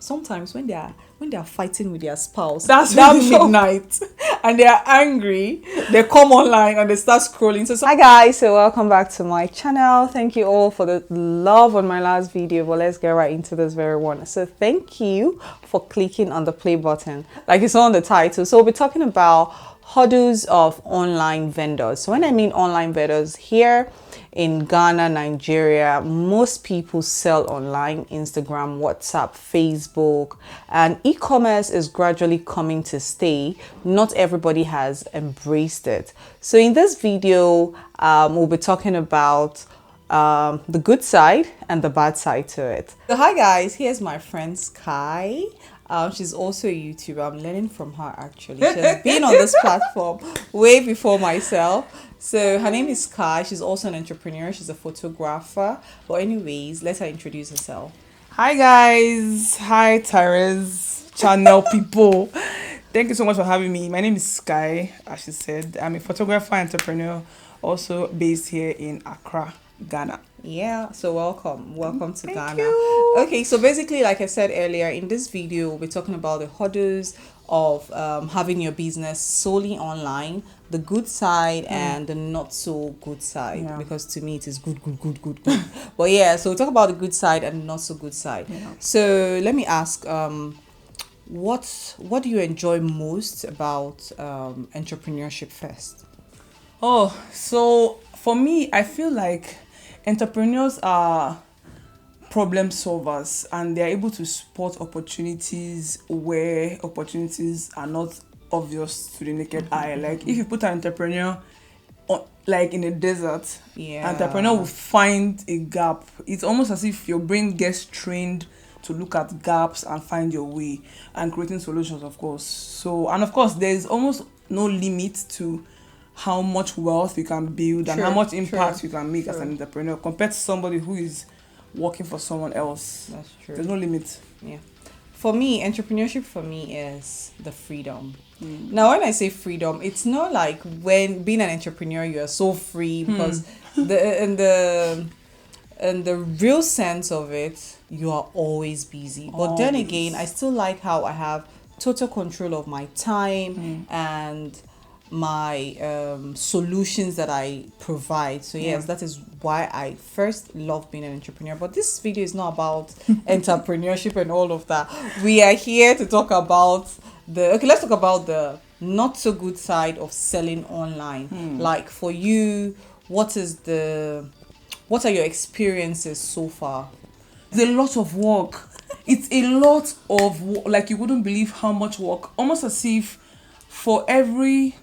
sometimes when they are fighting with their spouse, That's that really true. midnight, and they are angry, they come online and they start scrolling. So Hi guys, so welcome back to my channel. Thank you all for the love on my last video, but let's get right into this very one. So thank you for clicking on the play button, like it's on the title. So we'll be talking about hurdles of online vendors. So when I mean online vendors, here in Ghana, Nigeria, most people sell online: Instagram, WhatsApp, Facebook, and e-commerce is gradually coming to stay. Not everybody has embraced it. So in this video, we'll be talking about the good side and the bad side to it. So hi guys, here's my friend Sky. She's also a YouTuber. I'm learning from her actually. She has been on this platform way before myself. So her name is Sky. She's also an entrepreneur. She's a photographer. But anyways, let her introduce herself. Hi guys, hi Tare's channel people. Thank you so much for having me. My name is Sky, as she said. I'm a photographer, entrepreneur, also based here in Accra, Ghana. Yeah, so welcome to Ghana. you. Okay, so basically, like I said earlier, in this video we'll be talking about the hurdles of having your business solely online, the good side and the not so good side. Yeah. Because to me it is good. But yeah, so we'll talk about the good side and the not so good side. Yeah. So let me ask, what do you enjoy most about entrepreneurship first? Oh, so for me, I feel like entrepreneurs are problem solvers and they're able to spot opportunities where opportunities are not obvious to the naked eye. Like if you put an entrepreneur like in a desert, Yeah. entrepreneur will find a gap. It's almost as if your brain gets trained to look at gaps and find your way and creating solutions, of course. So, and of course, there's almost no limit to how much wealth you can build and True, how much impact true, you can make as true. an entrepreneur compared to somebody who is working for someone else. That's true. There's no limit. Yeah. For me, entrepreneurship for me is the freedom. Now, when I say freedom, it's not like when being an entrepreneur, you are so free because in the real sense of it, you are always busy. But then Always. again, I still like how I have total control of my time and my solutions that I provide. So yes, that is why I first love being an entrepreneur. But this video is not about entrepreneurship and all of that. We are here to talk about let's talk about the not so good side of selling online. Like for you, what are your experiences so far? It's a lot of work. It's a lot of like you wouldn't believe how much work. Almost as if for every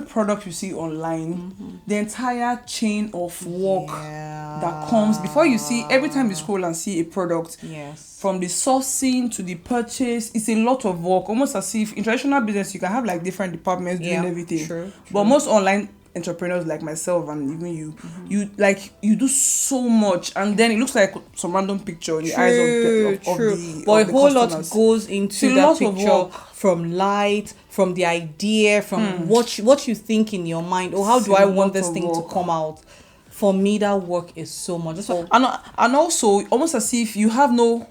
product you see online, the entire chain of work that comes before you see, every time you scroll and see a product, Yes. from the sourcing to the purchase, it's a lot of work. Almost as if in traditional business you can have like different departments doing everything. True. But most online entrepreneurs like myself and even you do so much, and then it looks like some random picture in the eyes of the But of a the whole lot customers. goes It's into a that lot of picture, work. from light, from the idea, from what you think in your mind. Oh, how do It's I a want lot this of thing to work. come out? For me, that work is so much. So, And also almost as if you have no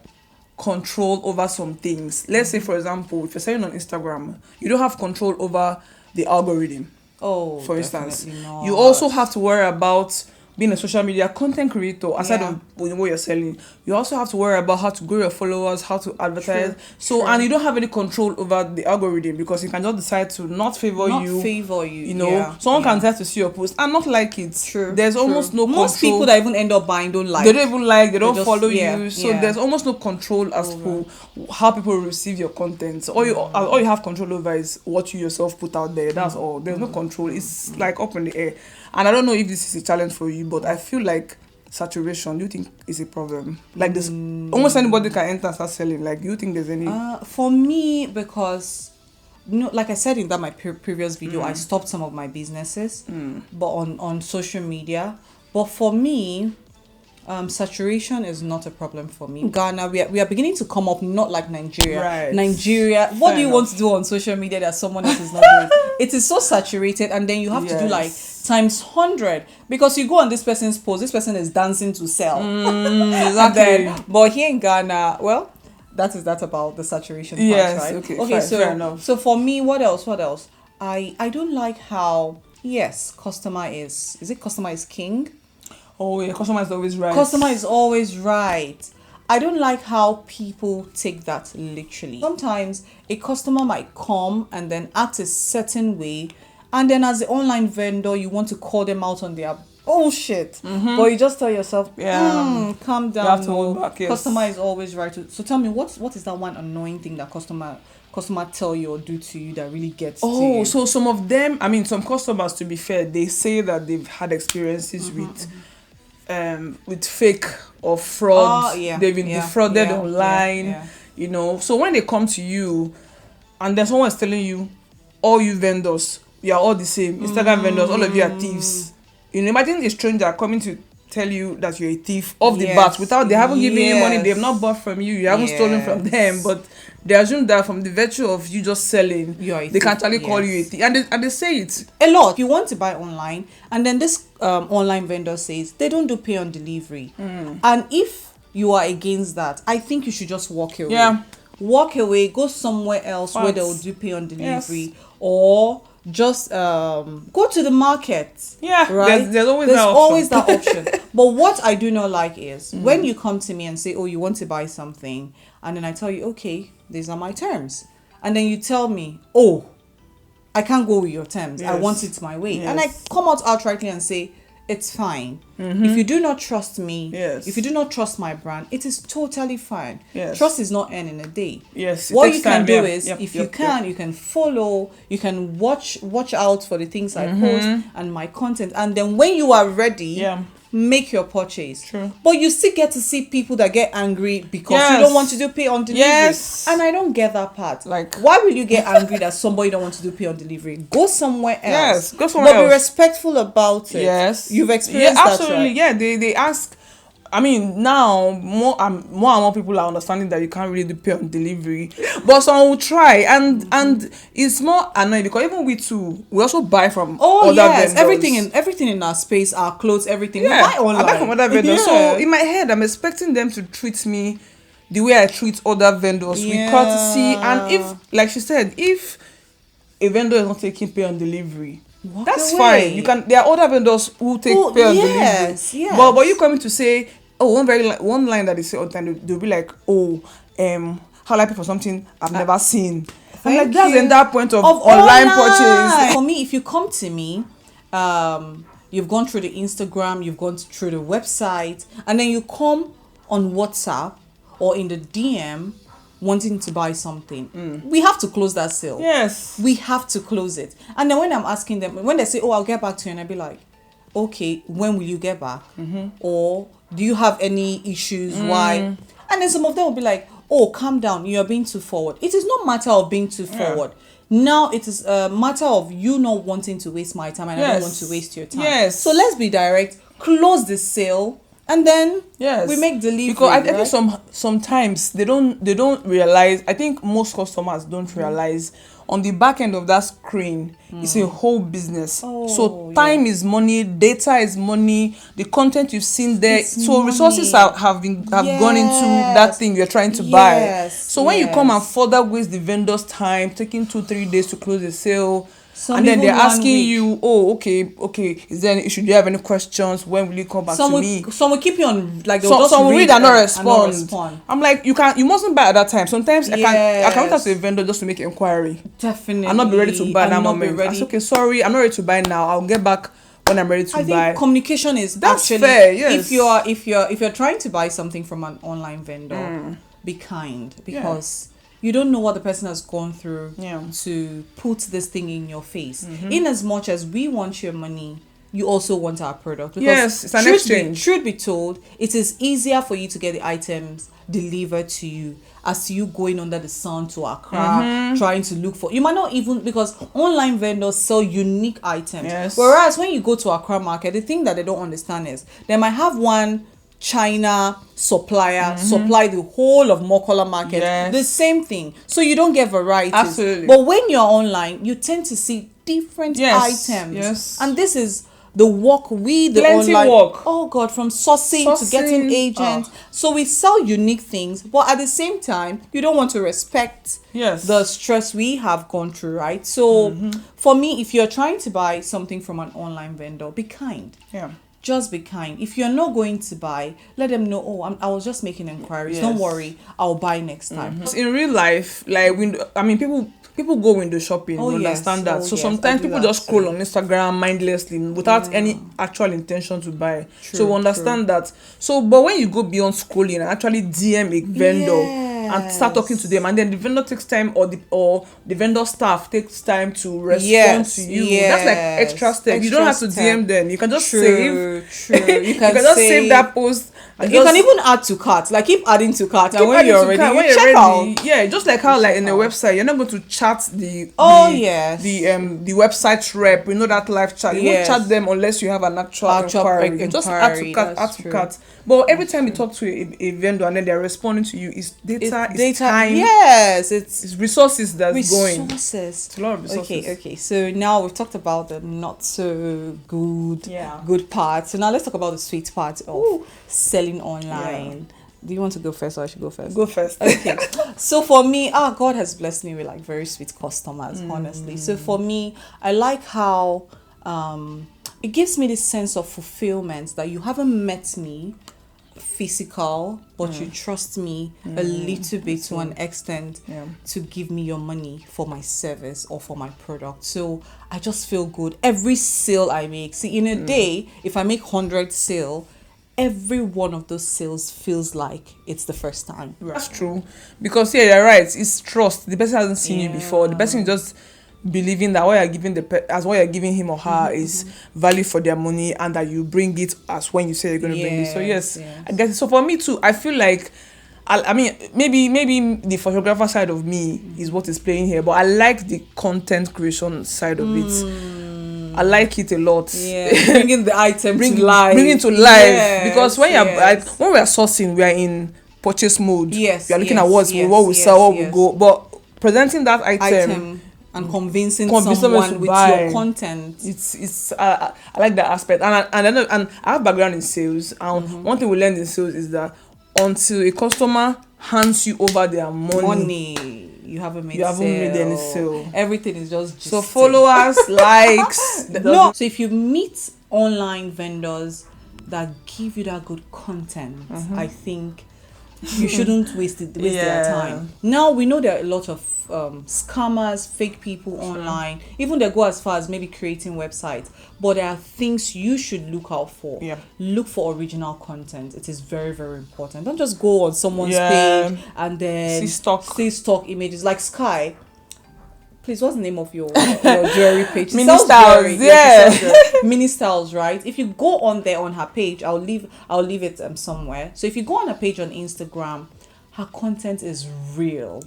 control over some things. Let's say for example, if you're selling on Instagram, you don't have control over the algorithm. For instance, definitely not. you also have to worry about being a social media content creator aside of what you're selling. You also have to worry about how to grow your followers, how to advertise. And you don't have any control over the algorithm because you can just decide to not favor you. You know, someone can decide to see your post and not like it. There's almost no Most control. people that even end up buying don't like. They don't even like, they don't just- follow yeah, you. So yeah. there's almost no control as to how people receive your content. So all you have control over is what you yourself put out there. That's all. There's no control. It's like up in the air. And I don't know if this is a challenge for you, but I feel like saturation, do you think is a problem? Like this, almost anybody can enter and start selling. Like, do you think there's any? For me, because like I said in that my previous video, I stopped some of my businesses, but on social media. But for me, saturation is not a problem for me. In Ghana, we are beginning to come up, not like Nigeria. Right. Nigeria, what Fair do you enough. want to do on social media that someone else is not doing? It is so saturated, and then you have to do like times 100 because you go on this person's post, this person is dancing to sell. Exactly. But here in Ghana, well, that is that about the saturation Yes, part, right? okay, Okay, fine, so fair enough. so for me, what else? What else? I don't like how, yes, customer is king? Oh yeah, customer is always right. Customer is always right. I don't like how people take that literally. Sometimes a customer might come and then act a certain way, and then as the online vendor, you want to call them out on their bullshit. But you just tell yourself, calm down. You have to no. hold back, yes. Customer is always right. So tell me, what is that one annoying thing that customer tell you or do to you that really gets to Oh, you? so some of them, I mean, some customers, to be fair, they say that they've had experiences with fake or fraud. They've been defrauded online, you know. So when they come to you and then someone is telling you, all you vendors, you are all the same. Instagram vendors, all of you are thieves. You know, imagine a stranger coming to tell you that you're a thief off the bat without they haven't given you money, they have not bought from you, you haven't stolen from them, but they assume that from the virtue of you just selling, they can actually call you a thief, and they say it a lot. If you want to buy online and then this online vendor says they don't do pay on delivery, and if you are against that, I think you should just walk away. Walk away, go somewhere else where they'll do pay on delivery, or just go to the market. Right? There's always that option. But what I do not like is when you come to me and say, oh, you want to buy something, and then I tell you, okay, these are my terms, and then you tell me, oh, I can't go with your terms, I want it my way, and I come out outrightly and say, it's fine. If you do not trust me, if you do not trust my brand, it is totally fine. Trust is not earned in a day. What you can do is, if you can follow, you can watch out for the things I post and my content, and then when you are ready, make your purchase. But you still get to see people that get angry because you don't want to do pay on delivery. And I don't get that part. Like, why will you get angry that somebody don't want to do pay on delivery? Go somewhere else. Go somewhere else. But be respectful about it. You've experienced that, absolutely. right? They ask. I mean, now more and more people are understanding that you can't really do pay on delivery, but some will try, and it's more annoying because even we also buy from other vendors. everything in our space, our clothes, everything. We buy online. I buy from other vendors. So in my head, I'm expecting them to treat me the way I treat other vendors with courtesy. And if, like she said, if a vendor is not taking pay on delivery, that's fine. You can. There are other vendors who take pay on delivery. But you coming to say, one line that they say all the time, they'll be like, how do I pay for something I've never seen? I'm like, that's the entire point of online purchase. For me, if you come to me, you've gone through the Instagram, you've gone through the website, and then you come on WhatsApp or in the DM wanting to buy something, we have to close that sale. We have to close it. And then when I'm asking them, when they say, oh, I'll get back to you, and I'll be like, okay, when will you get back? Or do you have any issues? Why? And then some of them will be like, oh, calm down, you are being too forward. It is not a matter of being too forward. Now it is a matter of you not wanting to waste my time, and I don't want to waste your time. So let's be direct, close the sale, and then we make delivery. Because I think sometimes they don't realize. I think most customers don't realize on the back end of that screen, it's a whole business. So time is money, data is money, the content you've seen there. It's so money. Resources have gone into that thing you're trying to buy. So when you come and further waste the vendor's time, taking 2-3 days to close the sale, and then they're asking you, oh, okay, is there any issue? Do you have any questions? When will you come back to me? Some will keep you on, like, some will read and not respond. I'm like, you mustn't buy at that time. Sometimes I can reach out to a vendor just to make an inquiry. Definitely. I'm not be ready to buy that moment. I say, okay, sorry, I'm not ready to buy now. I'll get back when I'm ready to buy. I think communication is actually fair. Yes. If you're trying to buy something from an online vendor, be kind, because you don't know what the person has gone through to put this thing in your face. In as much as we want your money, you also want our product. Because it's an exchange. Truth be told, it is easier for you to get the items delivered to you as you going under the sun to Accra, trying to look for. You might not even, because online vendors sell unique items. Whereas when you go to Accra market, the thing that they don't understand is they might have one China supplier supply the whole of Mokola market, the same thing, so you don't get varieties. Absolutely. But when you're online, you tend to see different items, and this is the work the Plenty online work. Oh God, from sourcing to getting agents. So we sell unique things, but at the same time, you don't want to respect the stress we have gone through, right? So for me, if you're trying to buy something from an online vendor, be kind. Yeah. Just be kind. If you're not going to buy, let them know, oh, I was just making inquiries. Don't worry, I'll buy next time. In real life, like people go window shopping, you understand that. So sometimes people just scroll on Instagram mindlessly without any actual intention to buy. So we understand that. So, but when you go beyond scrolling and actually DM a vendor and start talking to them, and then the vendor takes time, or the vendor staff takes time to respond to you. That's like extra step. You don't have to DM them. You can just save. You can just save that post. And you can even add to cart. Like keep adding to cart. And when you're ready, you check out. Yeah, just like how like in a website, you're not going to chat the website rep. You know that live chat. You don't chat them unless you have an actual inquiry. Just add to cart. But every time you talk to a vendor and then they're responding to you, it's data, it's time. Yes, it's resources that's going. It's a lot of resources. Okay. So now we've talked about the not so good parts. So now let's talk about the sweet part of selling online. Do you want to go first, or I should go first? Go first. Okay. So for me, God has blessed me with like very sweet customers, honestly. So for me, I like how it gives me this sense of fulfillment that you haven't met me physical, but you trust me a little bit to an extent to give me your money for my service or for my product. So I just feel good every sale I make. See, in a day, if I make 100 sale, every one of those sales feels like it's the first time. That's true, because you're right, it's trust. The person hasn't seen you before. The person just believing that what you're giving what you're giving him or her is value for their money, and that you bring it as when you say you're going to bring it. So yes, I guess. So for me too, I feel like I mean maybe the photographer side of me is what is playing here, but I like the content creation side of it. I like it a lot. Bringing the item to life. Bringing to life, because when when we are sourcing, we are in purchase mode. We are looking at what we sell, what we go, but presenting that item and convincing someone with your content. It's I like that aspect, and I have background in sales, and one thing we learned in sales is that until a customer hands you over their money, you haven't made any sale. Everything is just so followers, likes. So if you meet online vendors that give you that good content, I think you shouldn't waste their time. Now we know there are a lot of scammers, fake people online. Even they go as far as maybe creating websites. But there are things you should look out for. Look for original content. It is very, very important. Don't just go on someone's page and then see stock images. Like Sky. Please, what's the name of your jewelry page? Mini Styles, Mini Styles, right? If you go on there on her page, I'll leave it somewhere. So if you go on her page on Instagram, her content is real.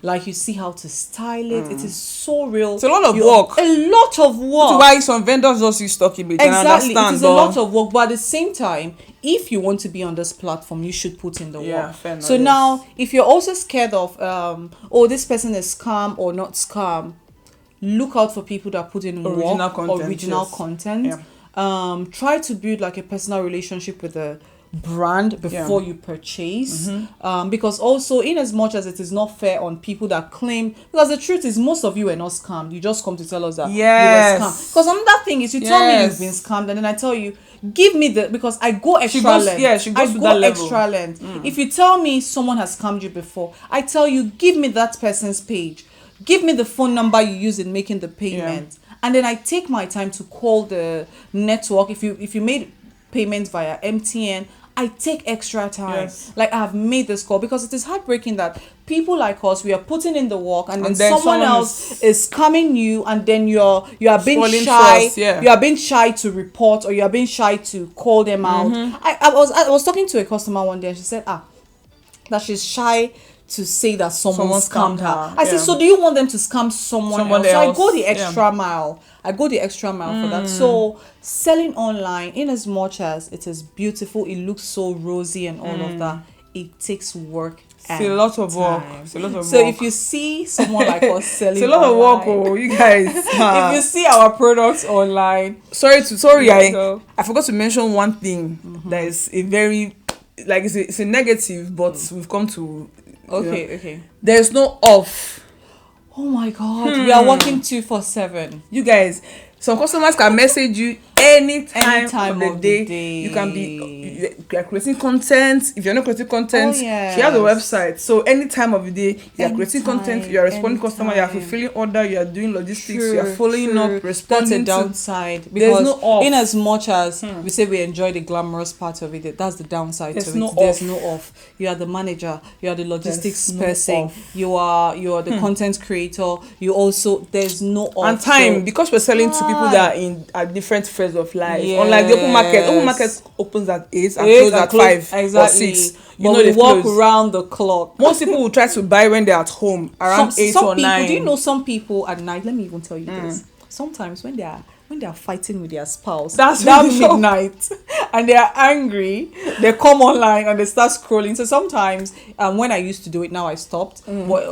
Like you see how to style it. It is so real. It's a lot of work. A lot of work. To why some vendors just use stock image. Exactly. It is a lot of work. But at the same time, if you want to be on this platform, you should put in the work. So now, if you're also scared of, this person is scam or not scam, look out for people that put in original content. Try to build like a personal relationship with the brand before you purchase, because also in as much as it is not fair on people that claim, because the truth is most of you are not scammed. You just come to tell us that you were scammed. Because another thing is you tell me you've been scammed, and then I tell you, give me because I go extra length. She goes to that level. Extra length. If you tell me someone has scammed you before, I tell you, give me that person's page, give me the phone number you use in making the payment, and then I take my time to call the network. If you made payments via MTN, I take extra time. Like I have made this call, because it is heartbreaking that people like us, we are putting in the work, and then someone else is coming you, and then you are being shy. You are being shy to report, or you are being shy to call them out. I was talking to a customer one day, and she said that she's shy to say that someone scammed her. I said, so do you want them to scam someone else? So I go the extra mile. For that. So selling online, in as much as it is beautiful, it looks so rosy and all of that, it takes work It's a lot of work. time. It's a lot of So work. if you see someone like us selling, It's a lot of work, online, oh, you guys. if you see our products online, Sorry, go. I forgot to mention one thing that is a very, like, it's a negative, but we've come to. Okay. There's no off. Oh my God, we are working 2/7. You guys, some customers can message you any time of the day. You can be you are creating content. If you're not creating content, she has a website. So any time of the day, you are creating content. You are responding customer. You are fulfilling order. You are doing logistics. You are following up, responding. That's a downside because there's no off. in as much as we say we enjoy the glamorous part of it, that's the downside There's to no it. There's off. no off. You are the manager. You are the logistics There's no person. off. You are the content creator. You also there's no off. And time, So, because we're selling to people that are at different phases of life. Yes. Unlike the open market opens at 8 and 8 closes and at close- 5 exactly. or 6. But they we walk close. around the clock. Most people will try to buy when they're at home around 8 some or people, 9. do you know some people at night? Let me even tell you this. Sometimes when they are fighting with their spouse, That's that really so- midnight, and they are angry, they come online and they start scrolling. So sometimes, when I used to do it, now I stopped. But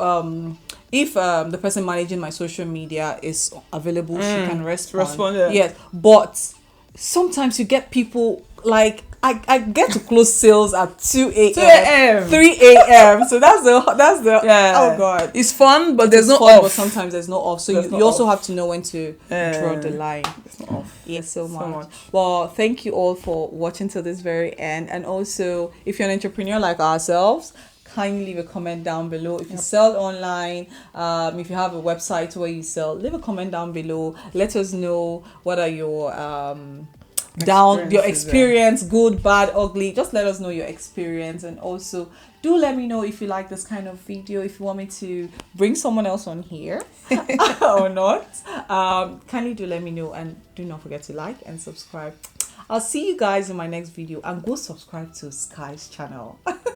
if the person managing my social media is available, she can respond. Yeah. Yes, but sometimes you get people like I get to close sales at 2 a.m. 3 a.m. So that's the oh God. It's fun, but there's no Fun, off. but sometimes there's no off. So There's you no also off. have to know when to draw the line. There's no off. Yes, so much. much. Well, thank you all for watching till this very end. And also, if you're an entrepreneur like ourselves, kindly leave a comment down below. If you sell online, if you have a website where you sell, leave a comment down below. Let us know what are your your experience, good, bad, ugly. Just let us know your experience. And also do let me know if you like this kind of video, if you want me to bring someone else on here or not. Kindly do let me know, and do not forget to like and subscribe. I'll see you guys in my next video, and go subscribe to Sky's channel.